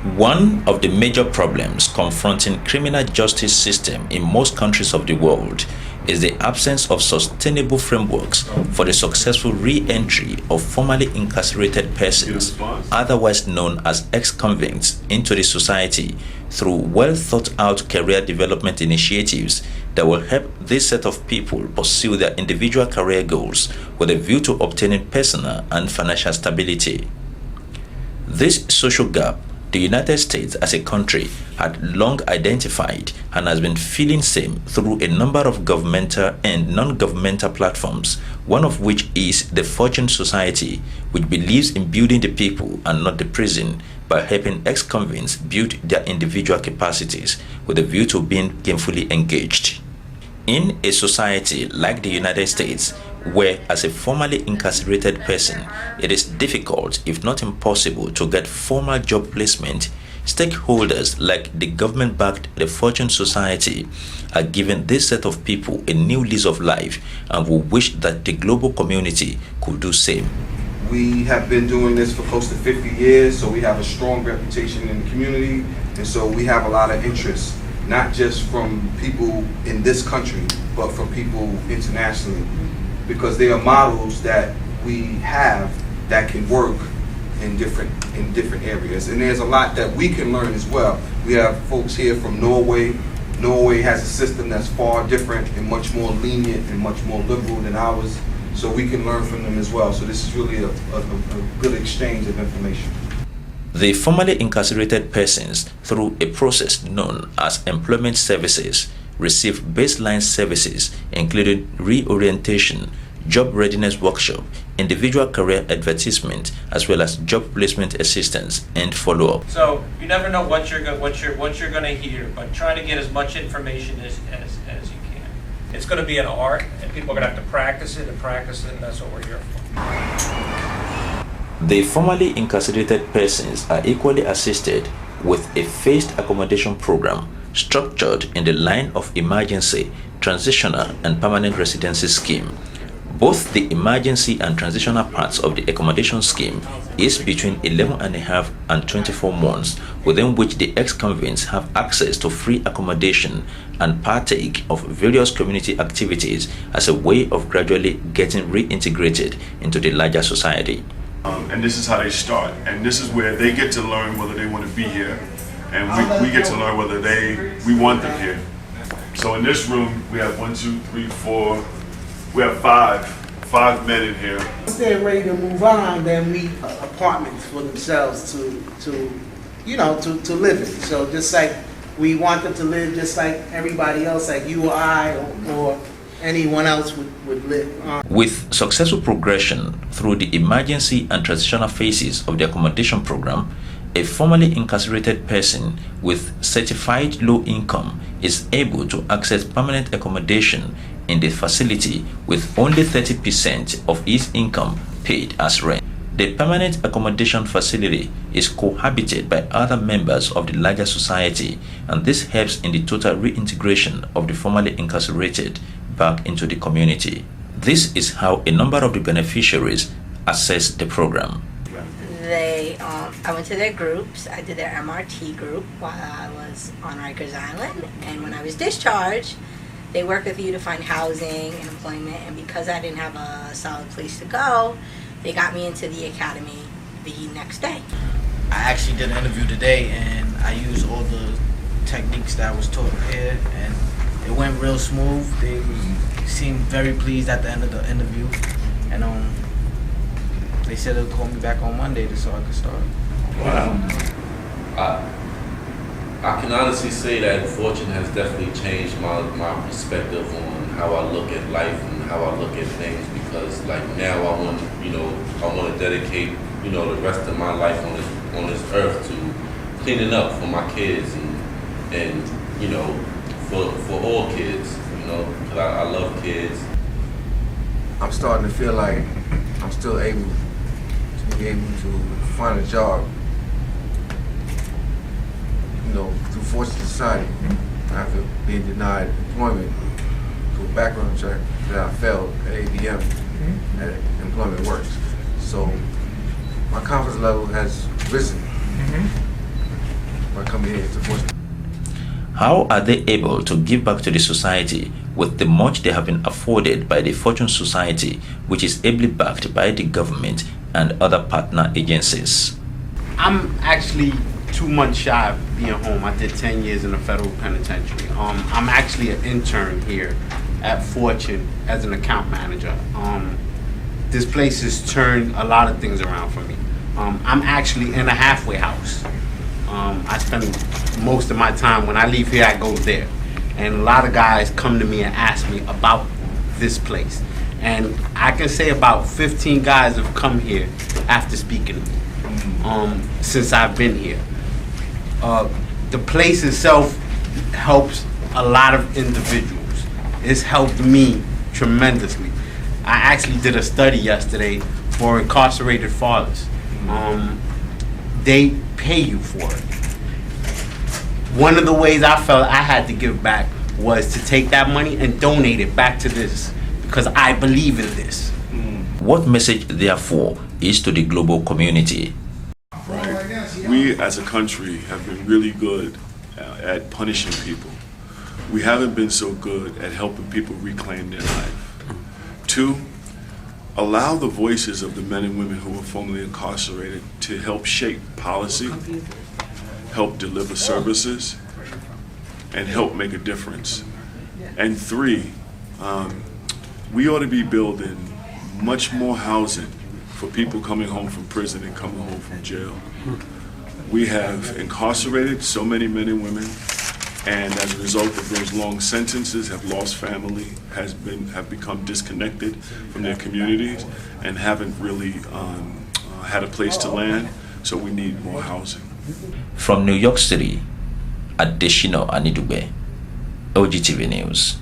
One of the major problems confronting criminal justice system in most countries of the world is the absence of sustainable frameworks for the successful re-entry of formerly incarcerated persons, otherwise known as ex-convicts, into the society through well-thought-out career development initiatives that will help this set of people pursue their individual career goals with a view to obtaining personal and financial stability. This social gap the United States as a country had long identified and has been filling same through a number of governmental and non-governmental platforms, one of which is the Fortune Society, which believes in building the people and not the prison by helping ex-convicts build their individual capacities with a view to being gainfully engaged. In a society like the United States, where as a formerly incarcerated person, it is difficult, if not impossible, to get formal job placement, stakeholders like the government-backed The Fortune Society are giving this set of people a new lease of life and will wish that the global community could do same. We have been doing this for close to 50 years, so we have a strong reputation in the community, and so we have a lot of interest, not just from people in this country, but from people internationally, because they are models that we have that can work in different areas. And there's a lot that we can learn as well. We have folks here from Norway. Norway has a system that's far different and much more lenient and much more liberal than ours, so we can learn from them as well. So this is really a good exchange of information. The formerly incarcerated persons, through a process known as employment services, receive baseline services including reorientation, job readiness workshop, individual career advertisement, as well as job placement assistance and follow-up. So you never know what you're going to hear, but try to get as much information as you can. It's going to be an art, and people are going to have to practice it, and that's what we're here for. The formerly incarcerated persons are equally assisted with a phased accommodation program structured in the line of emergency, transitional, and permanent residency scheme. Both the emergency and transitional parts of the accommodation scheme is between 11.5 and 24 months, within which the ex-convicts have access to free accommodation and partake of various community activities as a way of gradually getting reintegrated into the larger society. And this is how they start, and this is where they get to learn whether they want to be here, and we get to learn whether we want them here. So in this room we have 1, 2, 3, 4. We have five men in here. Once they're ready to move on, they meet apartments for themselves to live in. So just like we want them to live just like everybody else, like you or I or anyone else would live. With successful progression through the emergency and transitional phases of the accommodation program, a formerly incarcerated person with certified low income is able to access permanent accommodation in the facility with only 30% of his income paid as rent. The permanent accommodation facility is cohabited by other members of the larger society, and this helps in the total reintegration of the formerly incarcerated back into the community. This is how a number of the beneficiaries assess the program. I went to their groups. I did their MRT group while I was on Rikers Island, and when I was discharged, they work with you to find housing and employment, and because I didn't have a solid place to go, they got me into the academy the next day. I actually did an interview today, and I used all the techniques that I was taught here, and it went real smooth. They seemed very pleased at the end of the interview, and they said they'll call me back on Monday so I could start. Wow. I can honestly say that Fortune has definitely changed my perspective on how I look at life and how I look at things, because like now I want to dedicate the rest of my life on this earth to cleaning up for my kids and for all kids, because I love kids. I'm starting to feel like I'm still able to find a job, through Fortune Society, after being denied employment through a background check that I failed at ABM at Employment Works. So my confidence level has risen. by coming here to Fortune. How are they able to give back to the society with the much they have been afforded by the Fortune Society, which is ably backed by the government and other partner agencies? I'm actually 2 months shy of being home. I did 10 years in a federal penitentiary. I'm actually an intern here at Fortune as an account manager. This place has turned a lot of things around for me. I'm actually in a halfway house. I spend most of my time, when I leave here, I go there. And a lot of guys come to me and ask me about this place. And I can say about 15 guys have come here after speaking to me. Since I've been here. The place itself helps a lot of individuals. It's helped me tremendously. I actually did a study yesterday for incarcerated fathers. They pay you for it. One of the ways I felt I had to give back was to take that money and donate it back to this, because I believe in this. What message, therefore, is to the global community? Right. We as a country have been really good at punishing people. We haven't been so good at helping people reclaim their life. 2, allow the voices of the men and women who were formerly incarcerated to help shape policy, help deliver services, and help make a difference. And 3, we ought to be building much more housing for people coming home from prison and coming home from jail. We have incarcerated so many men and women, and as a result of those long sentences, have lost family, have become disconnected from their communities, and haven't really had a place to land. So we need more housing. From New York City, Adeshino Anidugbe, Ogtv News.